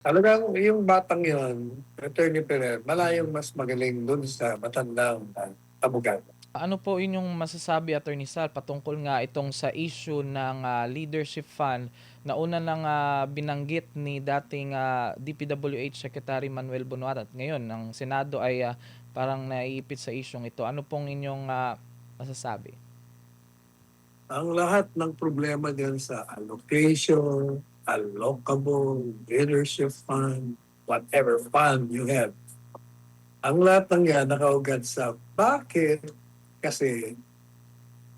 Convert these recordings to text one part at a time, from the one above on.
Talagang yung batang yun, Attorney Ferrer, malayong mas magaling dun sa matandang abogado. Ano po inyong masasabi, Attorney Sal, patungkol nga itong sa issue ng leadership fund na una nang binanggit ni dating DPWH Secretary Manuel Bonoat at ngayon ang Senado ay parang naiipit sa isyung ito. Ano pong inyong masasabi? Ang lahat ng problema diyan sa allocation, allocable, leadership fund, whatever fund you have, ang lahat ng yan nakaugat sa bakit kasi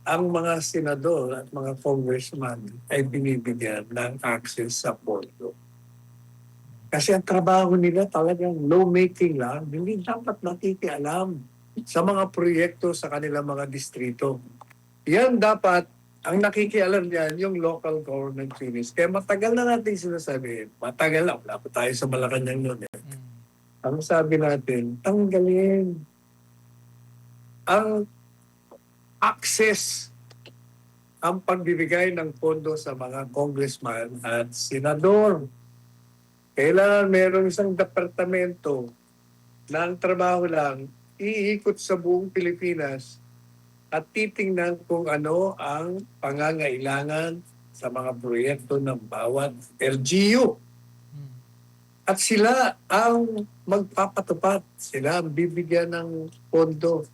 ang mga senador at mga congressman ay binibigyan ng access sa pondo. Kasi ang trabaho nila talagang lawmaking lang, hindi dapat nakikialam sa mga proyekto sa kanilang mga distrito. Yan dapat, ang nakikialam niyan, yung local government units. Kaya matagal na natin sinasabi, matagal na, wala pa tayo sa Malacanang noon. Mm. Ang sabi natin, tanggalin ang access, ang pagbibigay ng pondo sa mga congressman at senador. Kailangan mayroong isang departamento na ang trabaho lang, iikot sa buong Pilipinas at titingnan kung ano ang pangangailangan sa mga proyekto ng bawat LGU. Mm. At sila ang magpapatupad, sila ang bibigyan ng pondo.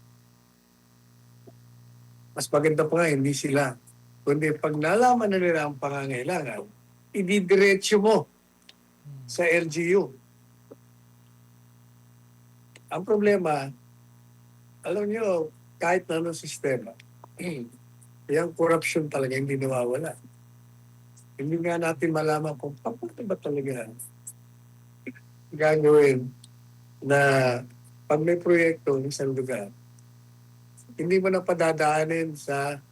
Mas maganda pa nga, hindi sila. Kundi pag nalaman na nila ang pangangailangan, ididiretso mo sa LGU. Ang problema, alam nyo, kahit na anong sistema, yung corruption talaga hindi nawawala. Hindi nga natin malaman kung paano ba talaga gagawin na pag may proyekto ng isang lugar, hindi mo na padadaanin sa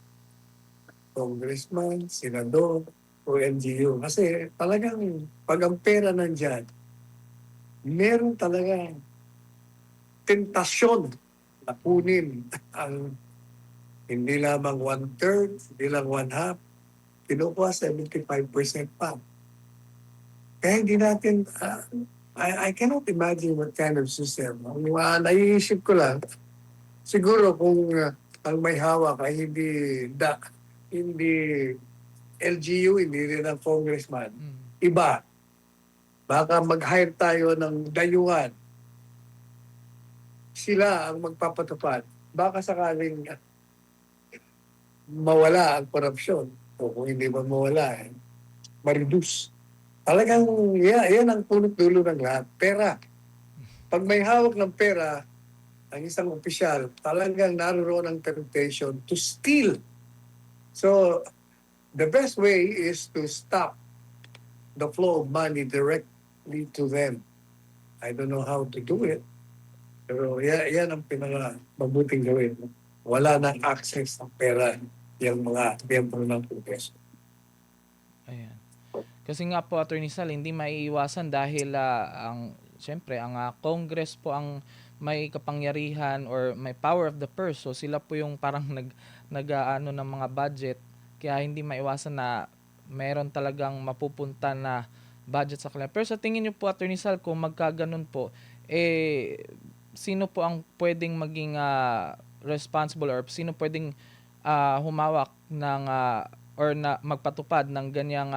congressman, senador, o NGO. Kasi talagang pag ang pera nandyan, meron talaga tentasyon na kunin ang hindi lamang one-third, hindi lang one-half, kinukuha 75% pa. Kaya hindi natin, I cannot imagine what kind of system. Ang naiisip ko lang, siguro kung ang may hawak ay hindi LGU, hindi rin ang congressman, Mm. iba. Baka mag-hire tayo ng dayuhan. Sila ang magpapatupad. Baka sakaling mawala ang korupsyon. O kung hindi man mawala, ma-reduce. Talagang yan ang punot dulo ng lahat. Pera. Pag may hawak ng pera, ang isang opisyal, talagang naroon ang temptation to steal. So, the best way is to stop the flow of money directly to them. I don't know how to do it, pero yan ang pinaka-mabuting gawin. Wala nang access ng pera yung mga miyembro ng Kongreso. Ayan. Kasi nga po, Attorney Sal, hindi maiiwasan dahil siyempre ang Congress po ang may kapangyarihan or may power of the purse. So sila po yung parang nag-aano ng mga budget. Kaya hindi maiwasan na meron talagang mapupunta na budget sa kanila. Pero sa tingin niyo po, Attorney Sal, kung magkaganon po, sino po ang pwedeng maging responsible or sino pwedeng humawak ng or na magpatupad ng ganyang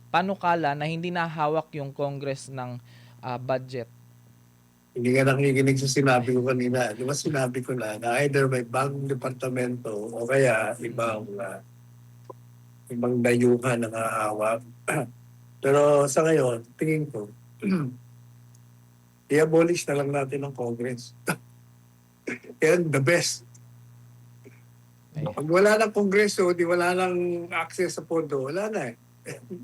panukala na hindi nahawak yung Congress ng budget. Hindi ka nakikinig sa sinabi ko kanina. Di ba sinabi ko na either may bagong departamento o kaya ibang dayuhan ang hahawak. Pero sa ngayon, tingin ko, i-abolish na lang natin ang Congress. Yan, the best. Ayan. Pag wala ng Kongreso, di wala ng access sa pondo, wala na eh.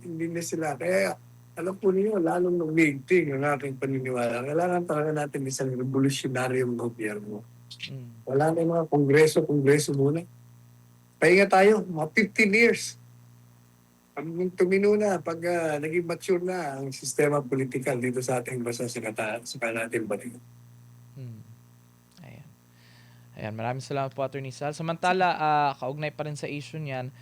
Hindi na sila. Kaya alam po niyo, lalong nag-maintain ang aking paniniwala. Kailangan talaga natin isang revolutionaryong gobyerno. Mm. Wala na yung mga kongreso muna. Pahinga tayo, mga 15 years. Pag tumino na, pag naging mature na ang sistema political dito sa ating bansa, saka natin balik. Mm. Ayan. Ayan, maraming salamat po, Attorney Sal. Samantala, kaugnay pa rin sa issue niyan,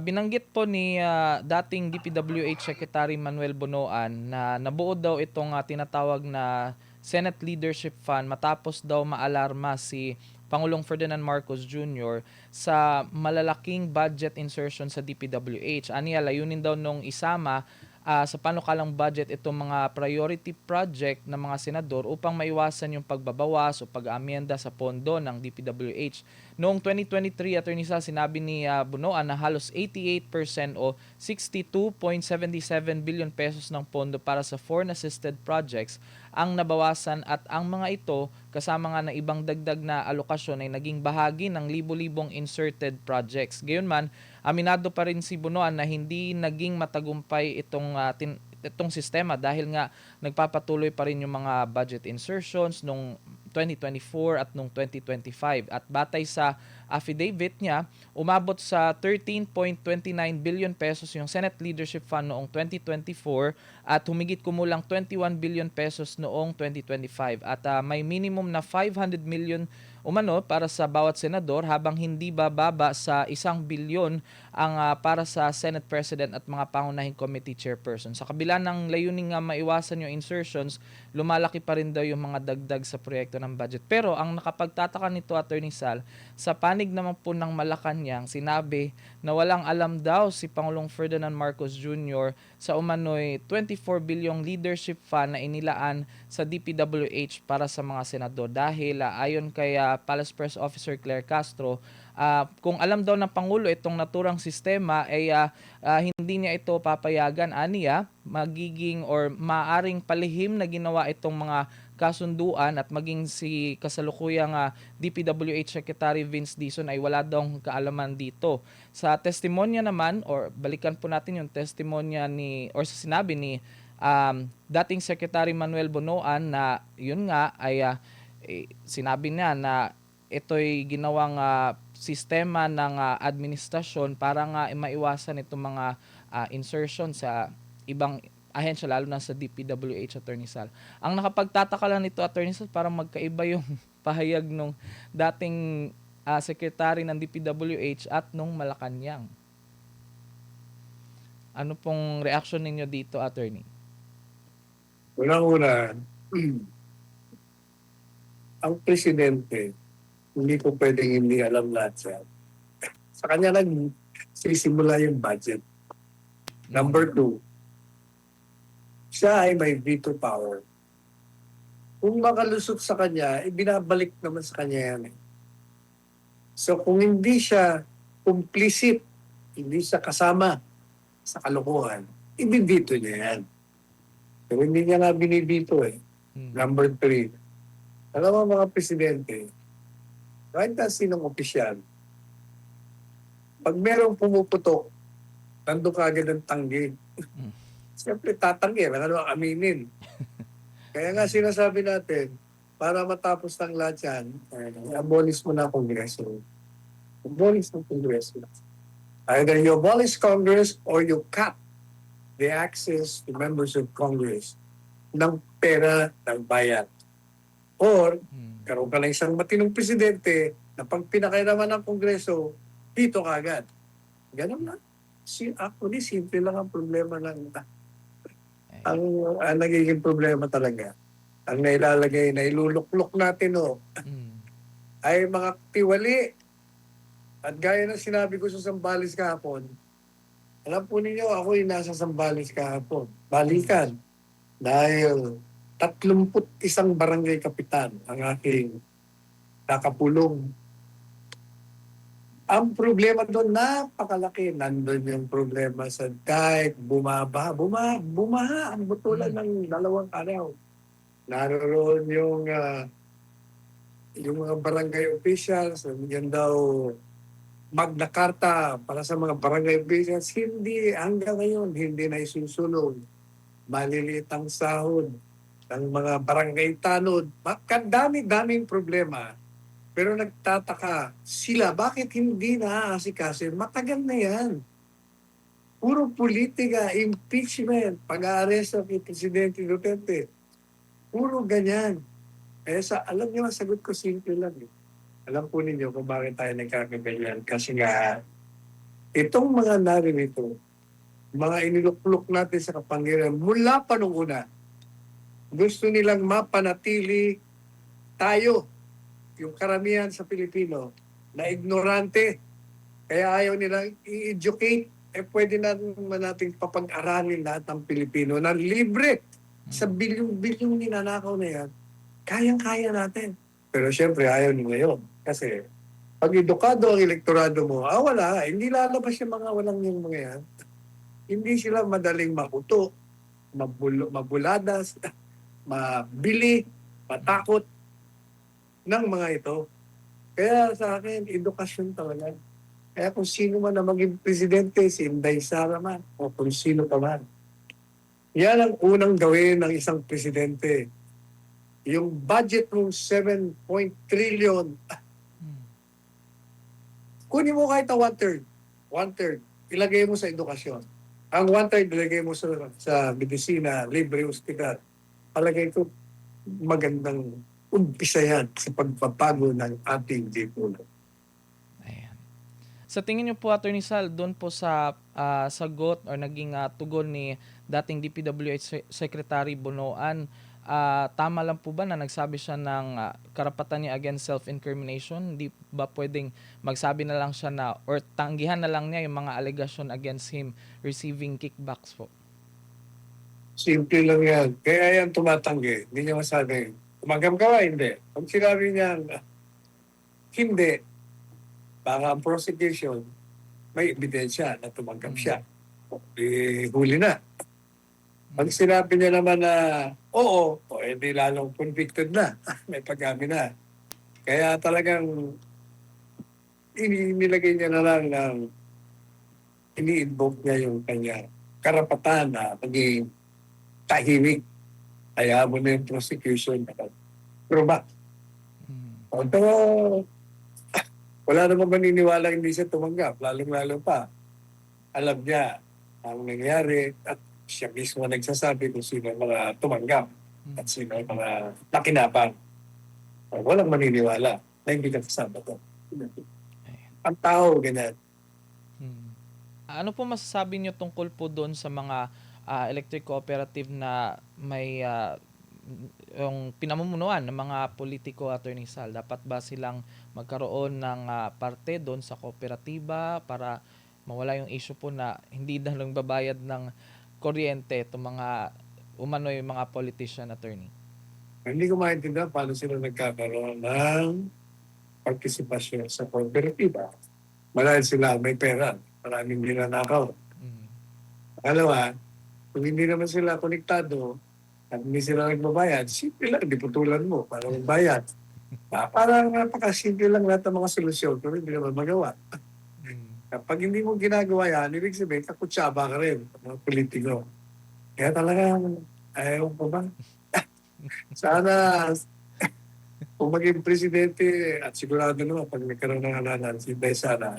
Binanggit po ni dating DPWH Secretary Manuel Bonoan na nabuo daw itong tinatawag na Senate Leadership Fund matapos daw maalarma si Pangulong Ferdinand Marcos Jr. sa malalaking budget insertion sa DPWH. Aniya, layunin daw nung isama sa panukalang budget itong mga priority project ng mga senador upang maiwasan yung pagbabawas o pag-aamyenda sa pondo ng DPWH. Noong 2023, Attorney Sal, sinabi ni Bunoan na halos 88% o 62.77 billion pesos ng pondo para sa foreign assisted projects ang nabawasan at ang mga ito kasama nga ng ibang dagdag na alokasyon ay naging bahagi ng libo-libong inserted projects. Gayunman, aminado pa rin si Bunoan na hindi naging matagumpay itong sistema dahil nga nagpapatuloy pa rin yung mga budget insertions nung 2024 at nung 2025 at batay sa affidavit niya umabot sa 13.29 billion pesos yung Senate Leadership Fund noong 2024 at humigit kumulang 21 billion pesos noong 2025 at may minimum na 500 million umano para sa bawat senador habang hindi bababa sa 1 bilyon ang para sa Senate President at mga pangunahing committee chairperson. Sa kabila ng layuning maiwasan yung insertions, lumalaki pa rin daw yung mga dagdag sa proyekto ng budget. Pero ang nakapagtataka nito, Attorney Sal, sa panig naman po ng Malacanang, sinabi na walang alam daw si Pangulong Ferdinand Marcos Jr. sa umano'y 24 bilyong leadership fund na inilaan sa DPWH para sa mga senador dahil ayon kay Palace Press Officer Claire Castro, kung alam daw ng Pangulo itong naturang sistema ay hindi niya ito papayagan, aniya magiging or maaring palihim na ginawa itong mga kasunduan at maging si kasalukuyang DPWH Secretary Vince Dizon ay wala daw kaalaman dito. Sa testimonya naman or balikan po natin yung testimonya ni or sa sinabi ni dating Secretary Manuel Bonoan na yun nga ay sinabi niya na ito'y ginawang sistema ng administrasyon para nga maiwasan itong mga insertion sa ibang ahensya lalo na sa DPWH, Attorney Sal. Ang nakapagtataka lang nito, Attorney Sal, parang magkaiba yung pahayag nung dating secretary ng DPWH at nung Malacanang. Ano pong reaction ninyo dito, Attorney? Unang-una, ang presidente, hindi ko pwedeng hindi alam lahat yan. Sa kanya nagsisimula yung budget. Number 2, siya ay may veto power. Kung makalusot sa kanya, ibinabalik naman sa kanya yan. So kung hindi siya complicit, hindi siya kasama sa kalokohan, ibibito niya yan. Pero hindi niya nga binibito eh. Number 3, alam mo mga presidente, kahit na sinong opisyal, pag merong pumuputok, nandun ka agad ang tanggi. Siyempre tatanggi, wala namang aminin. Kaya nga sinasabi natin, para matapos ng lahat yan, abolish mo na ang Kongreso. Abolish ng Kongreso. Either you abolish Congress or you cut the access to members of Congress ng pera ng bayan. Or, karoon ka na isang matinong presidente na pag pinakairaman ng Kongreso, dito ka agad. Ganun na. Actually, simple lang ang problema ng ang nagiging problema talaga. Ang nailalagay na iluluklok natin ay mga tiwali. At gaya ng sinabi ko sa Zambales kahapon, alam po ninyo, ako'y nasa Zambales kahapon. Balikan. Dahil 31 barangay kapitan ang aking nakapulong. Ang problema doon, napakalaki. Nandun yung problema sa dike, bumaha ang butulan ng 2 araw. Naroon yung mga barangay officials, yan daw Magna Carta para sa mga barangay officials, hindi, hanggang ngayon, hindi na isusunod. Maliliit ang sahod ng mga barangay tanod. Dami-daming problema. Pero nagtataka sila, bakit hindi naaasikaso? Matagal na yan. Puro politika, impeachment, pag-aaresto kay Presidente Duterte. Puro ganyan. Alam niyo, sagot ko simple lang. Alam po ninyo kung bakit tayo nagkakaganyan. Kasi nga, Itong mga naririto, mga iniluklok natin sa kapangyarihan mula pa nung una, gusto nilang mapanatili tayo, yung karamihan sa Pilipino, na ignorante. Kaya ayaw nilang i-educate. Pwede nating papag-aralin lahat ng Pilipino na libre sa bilyong-bilyong ninanakaw na yan. Kayang-kaya natin. Pero syempre, ayaw nila yun. Kasi pag edukado ang elektorado mo, wala. Hindi lalabas yung mga walang yung mga yan. Hindi sila madaling makuto, mabuladas, mabili, matakot ng mga ito. Kaya sa akin, edukasyon talaga. Kaya kung sino man na maging presidente, si Inday Sara man, o kung sino pa man, yan ang unang gawin ng isang presidente. Yung budget ng 7 trillion, kunin mo kahit one-third. One-third. Ilagay mo sa edukasyon. Ang one-third ilagay mo sa medisina, libre hospital. Palagay ko magandang umpisa yan sa pagpapago ng ating lipunan. Ayan. Sa tingin niyo po, Attorney Sal, doon po sa sagot or naging tugon ni dating DPWH Secretary Bonoan, tama lang po ba na nagsabi siya ng karapatan niya against self-incrimination? Hindi ba pwedeng magsabi na lang siya na or tanggihan na lang niya yung mga allegation against him receiving kickbacks po? Simple lang yan. Kaya yan tumatanggi. Hindi niya masabi, tumanggap ka ba? Hindi. Pag sinabi niya, hindi, baka ang prosecution, may ebidensya na tumanggap siya. Huli na. Pag sinabi niya naman na oo, edi lalong convicted na. May pag-amin na. Kaya talagang inilagay niya na lang ng ini-invoke niya yung kanya karapatan na maging tahimik. Kaya mo na yung prosecution. Proba. Pero wala namang maniniwala hindi siya tumanggap. Lalong-lalo pa. Alam niya ang nangyari at siya mismo nagsasabi kung sino ang mga tumanggap at sino ang mga nakinabang. Walang maniniwala na hindi ka kasama to. Ang tao, ganyan. Ano po masasabi niyo tungkol po doon sa mga electric cooperative na may yung pinamumunuan ng mga politiko, Attorney Sal? Dapat ba silang magkaroon ng parte doon sa kooperatiba para mawala yung issue po na hindi na lang babayad ng kuryente itong mga umano'y mga politician, Attorney? Hindi ko maintindihan paano sila nagkakaroon ng partisipasyon sa kooperatiba. Marahil sila may pera, maraming ninanakaw. Pangalawa, kung hindi naman sila konektado at hindi sila nagbabayad, simple lang, diputulan mo para magbayad. Parang napakasimple lang lahat ng mga solusyon pero hindi naman magawa. Kapag hindi mo ginagawa yan, ibig sabihin, kakutsaba ka rin, mga politiko. Kaya talagang, ayaw ko ba? Sana, kung maging presidente, at sigurado naman, pag nagkaroon ng halalan, si Inday Sara,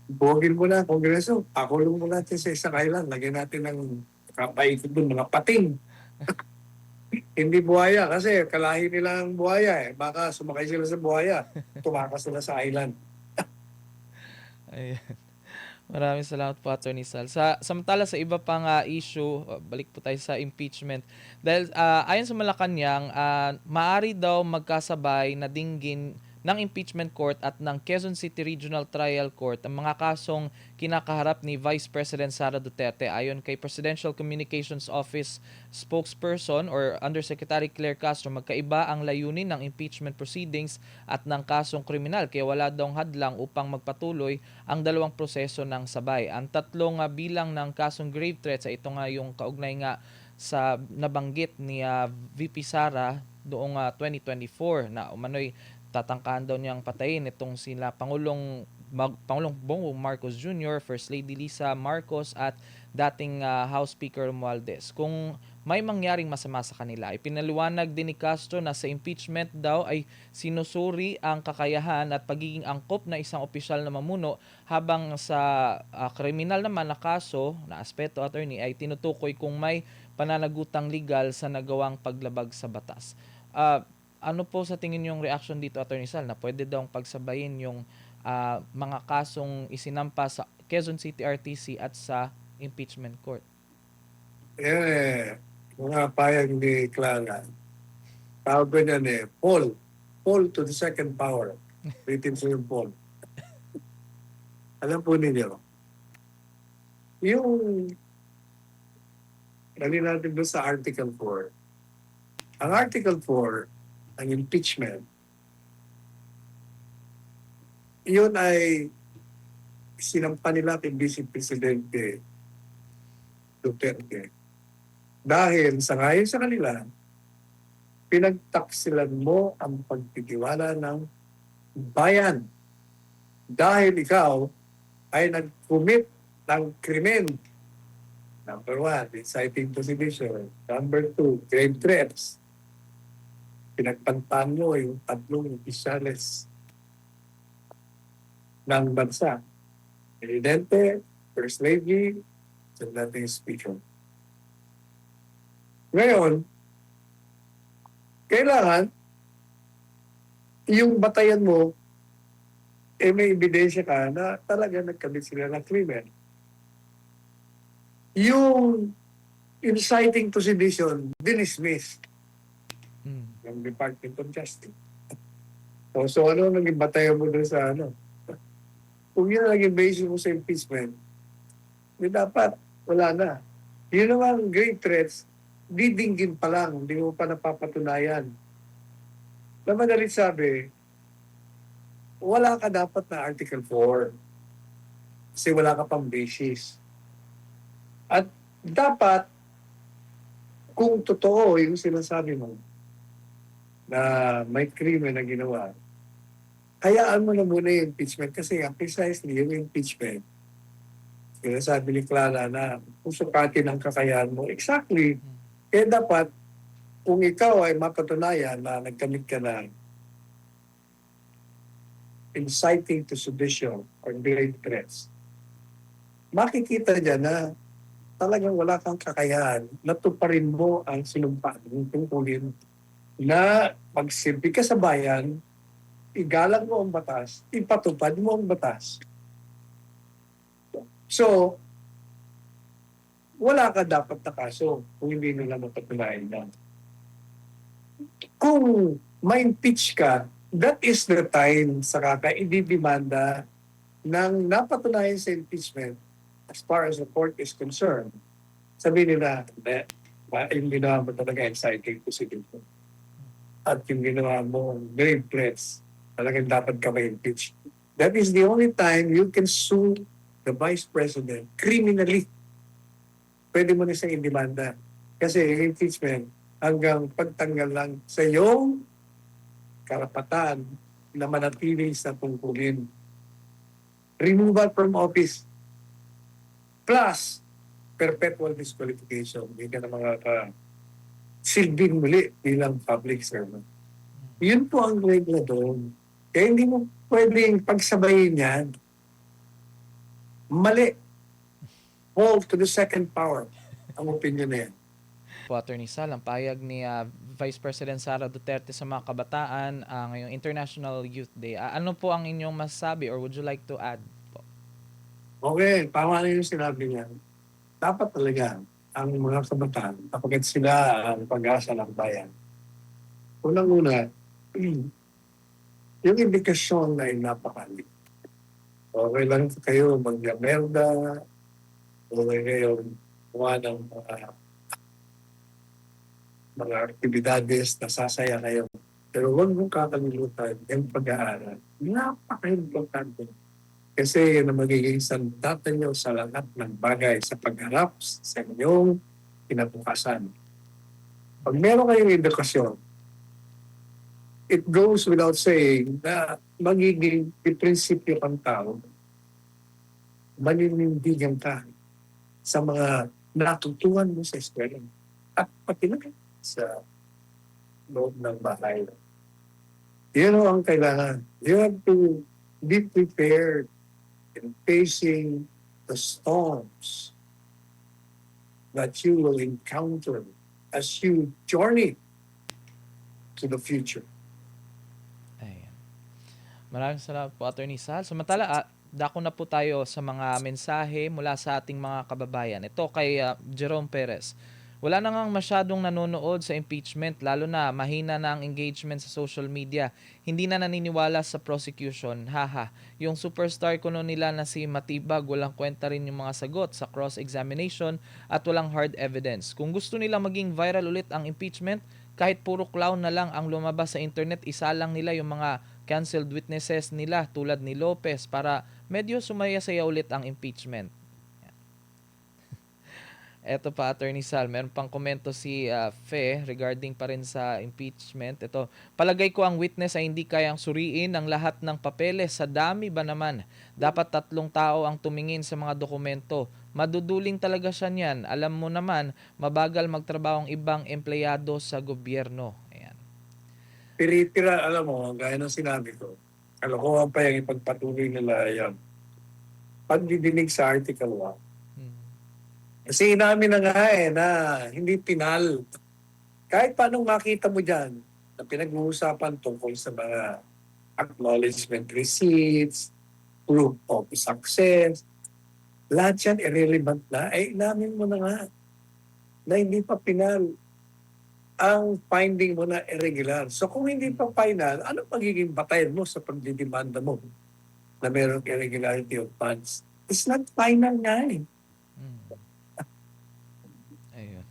bugin mo na, Kongreso, pakulong mo natin sa isang island, lagyan natin ng kapaikot doon, mga pating. Hindi buhaya, kasi kalahi nila ang buhaya eh. Baka sumakay sila sa buhaya, tumakas sila sa island. Ayan. Maraming salamat po, Attorney Sal. Samantala sa iba pang issue, balik po tayo sa impeachment. Dahil ayon sa Malacanang, maaari daw magkasabay na dinggin ng impeachment court at ng Quezon City Regional Trial Court ang mga kasong kinakaharap ni Vice President Sara Duterte. Ayon kay Presidential Communications Office spokesperson or Undersecretary Claire Castro, magkaiba ang layunin ng impeachment proceedings at ng kasong kriminal kaya wala daw hadlang upang magpatuloy ang dalawang proseso ng sabay. Ang tatlong bilang ng kasong grave threats ay ito nga yung kaugnay nga sa nabanggit ni VP Sara noong 2024 na umano'y tatangkahan daw niyang patayin itong sila Pangulong Bongbong Marcos Jr., First Lady Lisa Marcos at dating House Speaker Romualdez. Kung may mangyaring masama sa kanila, ipinaliwanag din ni Castro na sa impeachment daw ay sinusuri ang kakayahan at pagiging angkop na isang opisyal na mamuno habang sa kriminal naman na kaso na aspeto, Attorney, ay tinutukoy kung may pananagutang legal sa nagawang paglabag sa batas. Ano po sa tingin yung reaction dito, Attorney Sal, na pwede daw pagsabayin yung mga kasong isinampa sa Quezon City RTC at sa impeachment court? Mga payag ni Clara. Tawag ko niyan Paul. Paul to the second power. Written po yung Paul. Alam po ninyo, yung dali natin doon sa Article 4. Ang Article 4, ang impeachment, yun ay sinampa nila kay Vice Presidente Duterte. Dahil sa ngayon sa kanila, pinagtaksilan mo ang pagtitiwala ng bayan. Dahil ikaw ay nag-commit ng krimen. Number 1, inciting to sedition. Number 2, grave threats. Pinagpantaan mo yung tatlong opisyales ng bansa. Presidente, First Lady, at dating Speaker. Ngayon, kailangan yung batayan mo may ebidensya ka na talaga nagkamit sila ng krimen. Yung inciting to sedition, dinismiss ng Department of Justice. So ano naging batayan mo doon sa ano? Kung yun ang naging basis mo sa impeachment, dapat wala na. Yun naman great threats, didinggin pa lang, hindi mo pa napapatunayan. Na madalit sabi, wala ka dapat na Article 4 kasi wala ka pang basis. At dapat, kung totoo yung sinasabi mo na may krimen na ginawa, hayaan mo na muna yung impeachment kasi precisely yung impeachment, sinasabi ni Clara na kung sukatin ang kakayahan mo, exactly, kaya dapat, kung ikaw ay mapatunayan na nagkamit ka na inciting to sedition or grave threats, makikita dyan na talagang wala kang kakayahan na tuparin mo ang sinumpaan ng tungkulin na magsilbi ka sa bayan, igalang mo ang batas, ipatupad mo ang batas. So, wala ka dapat na kaso kung hindi nila mapatunayan yan. Kung ma-impeach ka, that is the time sa kaka-ididimanda ng napatunayan sa impeachment as far as the court is concerned. Sabihin nila, yung ginawa mo talaga inciting to sedition. At yung ginawa mo grave threats, talagang dapat ka ma-impeach. That is the only time you can sue the Vice President criminally. Pwede mo na siyang indemanda. Kasi yung impeachment, hanggang pagtanggal lang sa iyong karapatan na manatili sa tungkulin. Removal from office plus perpetual disqualification. Hindi ka na mga silbing muli bilang public servant. Yun po ang regla doon. Kaya hindi mo pwedeng pagsabayin yan. Mali. Hold to the second power ang opinion na yan. Po, Attorney Sal, ang pahayag ni Vice President Sara Duterte sa mga kabataan ngayong International Youth Day. Ano po ang inyong masasabi or would you like to add po? Okay, tama na yung sinabi niya. Dapat talaga ang mga kabataan, kapag sila ang pag-asa ng bayan. Unang-una, yung indikasyon ay napakali. Okay lang kayo magyamerda, okay kayo kuha ng mga aktibidades na sasaya kayo. Pero huwag mong kakalimutan yung pag-aaral. Napaka-importante. Kasi yun ang magiging sandata nyo sa lahat ng bagay sa pagharap sa inyong kinabukasan. Pag meron kayong edukasyon, it goes without saying na magiging prinsipyo kang tao, maninindigan ka sa mga natutuhan mo sa eskwela at pati na sa loob ng bahay. Yun ang kailangan. You have to be prepared in facing the storms that you will encounter as you journey to the future. Ayan. Maraming salamat po, Attorney Sal. Samantala, dako na po tayo sa mga mensahe mula sa ating mga kababayan. Ito kay Jerome Perez. Wala na ngang masyadong nanonood sa impeachment, lalo na mahina na ang engagement sa social media. Hindi na naniniwala sa prosecution. Haha. Yung superstar kuno nila na si Matibag, walang kwenta rin yung mga sagot sa cross-examination at walang hard evidence. Kung gusto nila maging viral ulit ang impeachment, kahit puro clown na lang ang lumabas sa internet, isa lang nila yung mga canceled witnesses nila tulad ni Lopez para medyo sumaya-saya ulit ang impeachment. Eto pa, Attorney Sal, meron pang komento si Fe regarding pa rin sa impeachment. Ito, palagay ko ang witness ay hindi kayang suriin ang lahat ng papeles. Sa dami ba naman? Dapat 3 tao ang tumingin sa mga dokumento. Maduduling talaga siya niyan. Alam mo naman, mabagal magtrabaho ang ibang empleyado sa gobyerno. Ayan. Tira, alam mo, gaya ng sinabi ko, kalokohan pa yung ipagpatuloy nila yan. Pagdidinig sa Article 1. Hmm. Kasi inamin na nga na hindi pinal. Kahit paano makita mo dyan na pinag-uusapan tungkol sa mga acknowledgement receipts, proof of success, lahat yan irrelevant na. Inamin mo na nga na hindi pa pinal. Ang finding mo na irregular. So kung hindi pa final, ano magiging batayan mo sa pagdidemanda mo na mayroong irregularity of funds? It's not final nga eh. Ayun.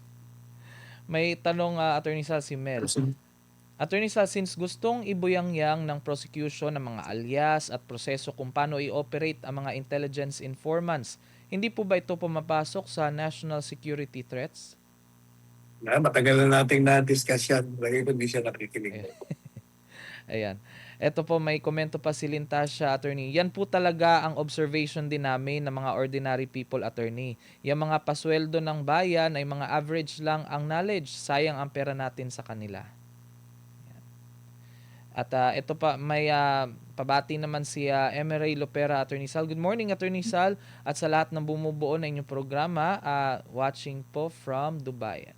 May tanong Attorney Sal si Mel. Attorney Sal, since gustong ibuyang-yang ng prosecution ng mga alias at proseso kung paano i-operate ang mga intelligence informants, hindi po ba ito pumapasok sa national security threats? Matagal na nating na-discuss yan. Lagi ko hindi siya nakikinig. Ayan. Ito po, may komento pa si Lintasha, Attorney. Yan po talaga ang observation din namin ng mga ordinary people, Attorney. Yung mga pasweldo ng bayan ay mga average lang ang knowledge. Sayang ang pera natin sa kanila. Ayan. At ito pa, may pabati naman si Emery Lopera, Attorney Sal. Good morning, Attorney Sal. At sa lahat ng bumubuo na inyong programa, watching po from Dubai.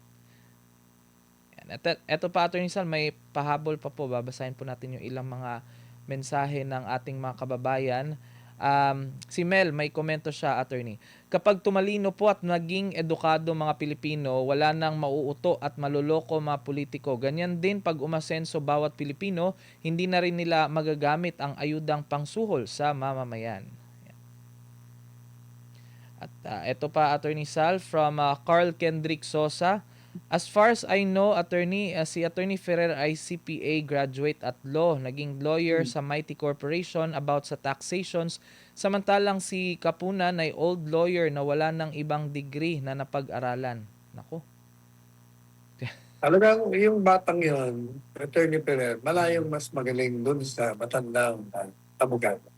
Ito pa, Attorney Sal, may pahabol pa po. Babasahin po natin yung ilang mga mensahe ng ating mga kababayan. Si Mel, may komento siya, Attorney. Kapag tumalino po at naging edukado mga Pilipino, wala nang mauuto at maluloko mga politiko. Ganyan din pag umasenso bawat Pilipino, hindi na rin nila magagamit ang ayudang pangsuhol sa mamamayan. At ito pa, Attorney Sal, from Carl Kendrick Sosa. As far as I know, Attorney, si Attorney Ferrer ay CPA graduate at law. Naging lawyer sa Mighty Corporation about sa taxations. Samantalang si Kapunan ay old lawyer na wala ng ibang degree na napag-aralan. Nako. Talagang yung batang yon, Attorney Pereira, malayong mas magaling dun sa matandang abogado.